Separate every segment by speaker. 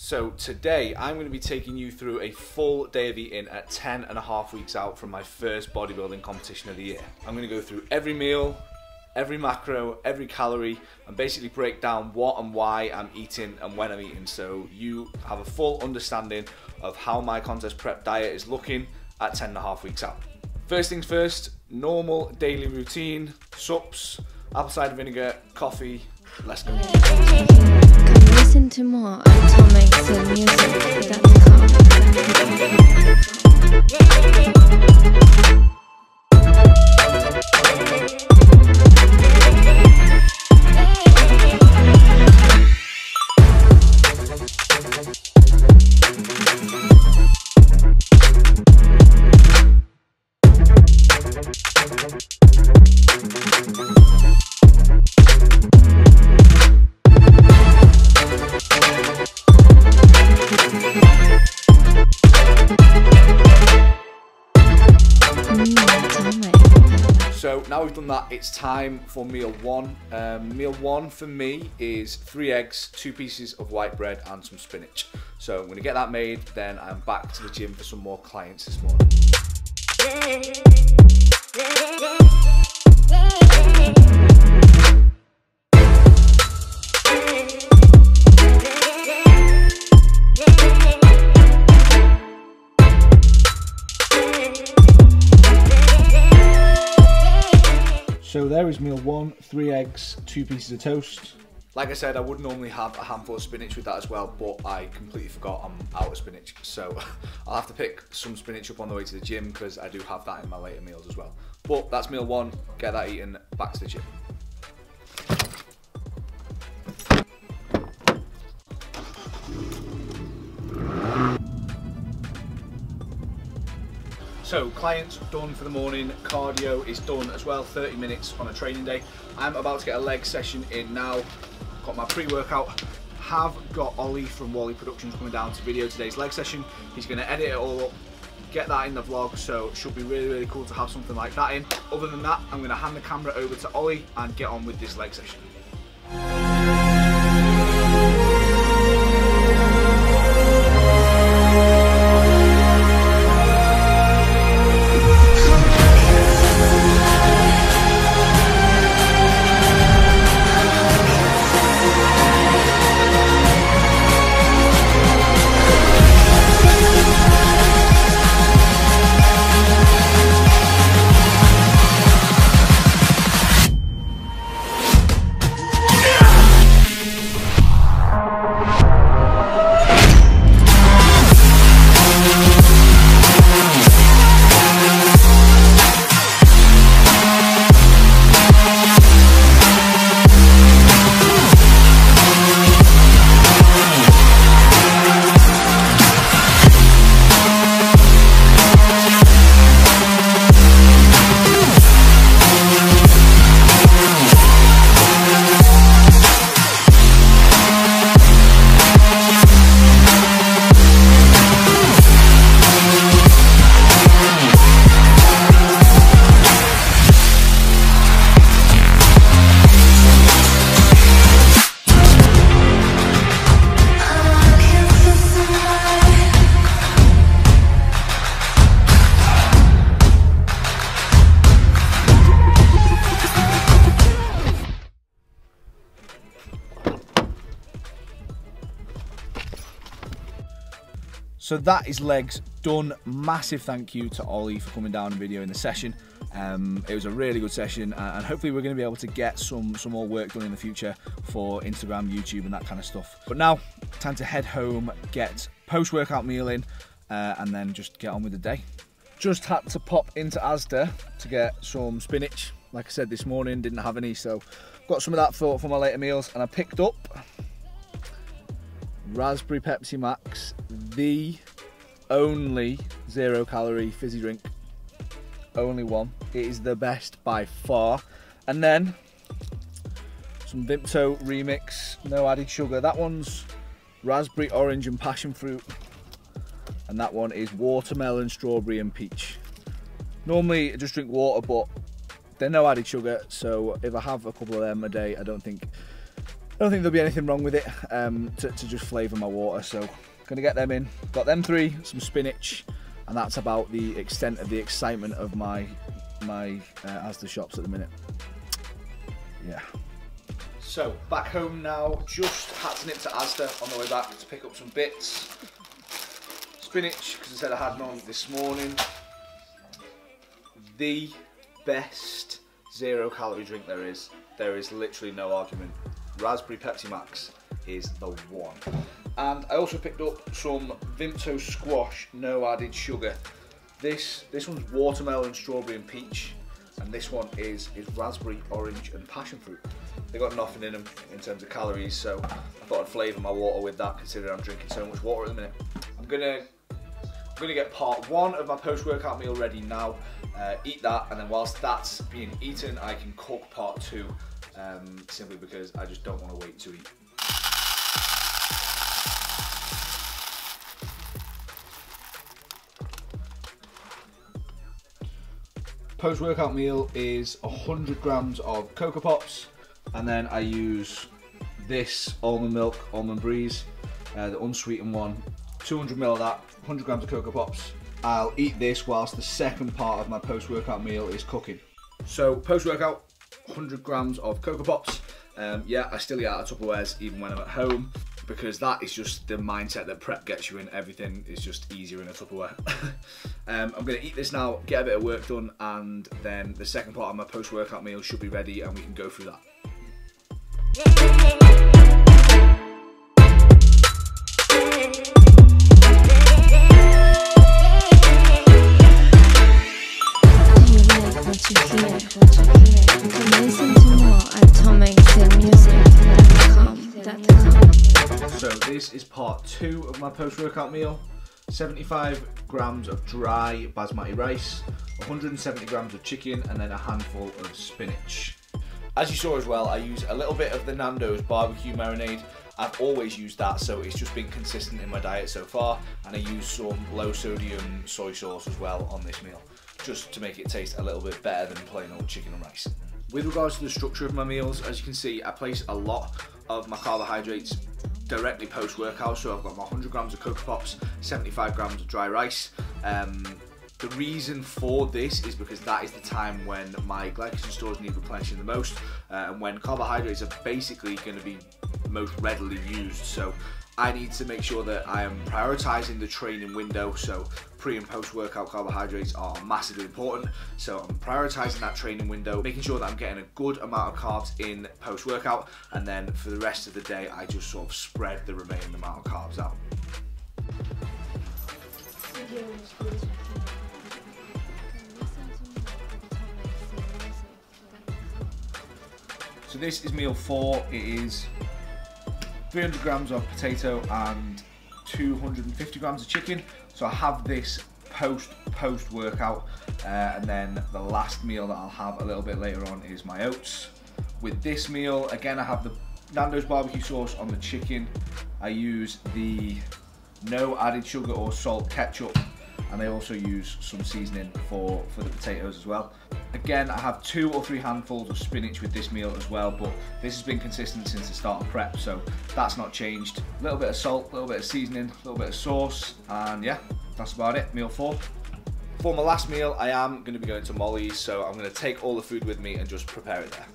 Speaker 1: So today I'm going to be taking you through a full day of eating at 10.5 weeks out from my first bodybuilding competition of the year. I'm going to go through every meal, every macro, every calorie, and basically break down what and why I'm eating and when I'm eating, so you have a full understanding of how my contest prep diet is looking at 10.5 weeks out. First things first, normal daily routine: sups, apple cider vinegar, coffee. Let's go.
Speaker 2: Come listen to more atomicsandmusic.com.
Speaker 1: So now we've done that, it's time for meal one. Meal one for me is 3 eggs, 2 pieces of white bread and some spinach. So I'm going to get that made, then I'm back to the gym for some more clients this morning. So there is meal one: 3 eggs, 2 pieces of toast. Like I said, I would normally have a handful of spinach with that as well, but I completely forgot I'm out of spinach. So I'll have to pick some spinach up on the way to the gym because I do have that in my later meals as well. But that's meal one, get that eaten, back to the gym. So clients done for the morning, cardio is done as well, 30 minutes on a training day. I'm about to get a leg session in now. Got my pre-workout. Have got Olly from Wolly Productions coming down to video today's leg session. He's going to edit it all up, get that in the vlog, so it should be really cool to have something like that in. Other than that, I'm going to hand the camera over to Olly and get on with this leg session. So that is legs done. Massive thank you to Olly for coming down and videoing the session. It was a really good session, and hopefully we're going to be able to get some more work done in the future for Instagram, YouTube and that kind of stuff. But now, time to head home, get post-workout meal in, and then just get on with the day. Just had to pop into Asda to get some spinach. Like I said this morning, didn't have any, so got some of that for my later meals, and I picked up Raspberry Pepsi Max, the only 0-calorie fizzy drink, only one. It is the best by far. And then some Vimto Remix, no added sugar. That one's raspberry, orange and passion fruit, and that one is watermelon, strawberry and peach. Normally I just drink water, but they're no added sugar, so if I have a couple of them a day, I don't think don't think there'll be anything wrong with it to just flavour my water. So gonna get them in. Got them 3, some spinach, and that's about the extent of the excitement of my Asda shops at the minute. Yeah. So back home now, just had to nip to Asda on the way back to pick up some bits. Spinach, because I said I had none this morning. The best 0-calorie drink there is. There is literally no argument. Raspberry Pepsi Max is the one. And I also picked up some Vimto Squash, no added sugar. This one's watermelon, strawberry and peach. And this one is raspberry, orange and passion fruit. They got nothing in them in terms of calories, so I thought I'd flavour my water with that, considering I'm drinking so much water at the minute. I'm gonna get part 1 of my post-workout meal ready now, eat that, and then whilst that's being eaten, I can cook part 2, simply because I just don't want to wait to eat. Post-workout meal is 100 grams of Cocoa Pops, and then I use this almond milk, Almond Breeze, the unsweetened one, 200 ml of that, 100 grams of Cocoa Pops. I'll eat this whilst the second part of my post-workout meal is cooking. So post-workout, 100 grams of Cocoa Pops. Yeah, I still eat out of Tupperwares even when I'm at home, because that is just the mindset that prep gets you in. Everything is just easier in a Tupperware. I'm going to eat this now, get a bit of work done, and then the second part of my post-workout meal should be ready and we can go through that. So this is part 2 of my post-workout meal. 75 grams of dry basmati rice, 170 grams of chicken, and then a handful of spinach. As you saw as well, I use a little bit of the Nando's barbecue marinade. I've always used that, so it's just been consistent in my diet so far, and I use some low sodium soy sauce as well on this meal, just to make it taste a little bit better than plain old chicken and rice. With regards to the structure of my meals, as you can see, I place a lot of my carbohydrates directly post-workout, so I've got my 100 grams of Cocoa Pops, 75 grams of dry rice. The reason for this is because that is the time when my glycogen stores need replenishing the most, and when carbohydrates are basically going to be most readily used. So I need to make sure that I am prioritising the training window, so pre and post workout carbohydrates are massively important. So I'm prioritising that training window, making sure that I'm getting a good amount of carbs in post workout, and then for the rest of the day I just sort of spread the remaining amount of carbs out. So this is meal 4. It is 300 grams of potato and 250 grams of chicken. So I have this post workout, and then the last meal that I'll have a little bit later on is my oats. With this meal, again, I have the Nando's barbecue sauce on the chicken. I use the no added sugar or salt ketchup, and I also use some seasoning for the potatoes as well. Again, I have 2 or 3 handfuls of spinach with this meal as well, but this has been consistent since the start of prep, so that's not changed. A little bit of salt, a little bit of seasoning, a little bit of sauce, and yeah, that's about it, meal 4. For my last meal, I am going to be going to Molly's, so I'm going to take all the food with me and just prepare it there.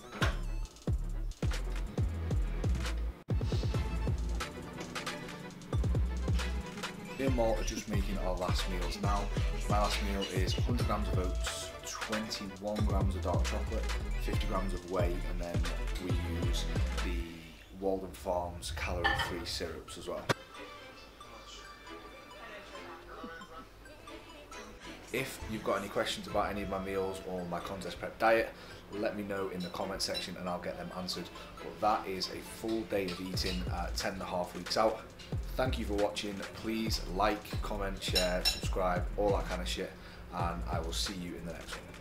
Speaker 1: Me and Malt are just making our last meals now. My last meal is 100 grams of oats, 21 grams of dark chocolate, 50 grams of whey, and then we use the Walden Farms calorie-free syrups as well. If you've got any questions about any of my meals or my contest prep diet, let me know in the comment section and I'll get them answered. But that is a full day of eating at 10.5 weeks out. Thank you for watching. Please like, comment, share, subscribe, all that kind of shit, and I will see you in the next one.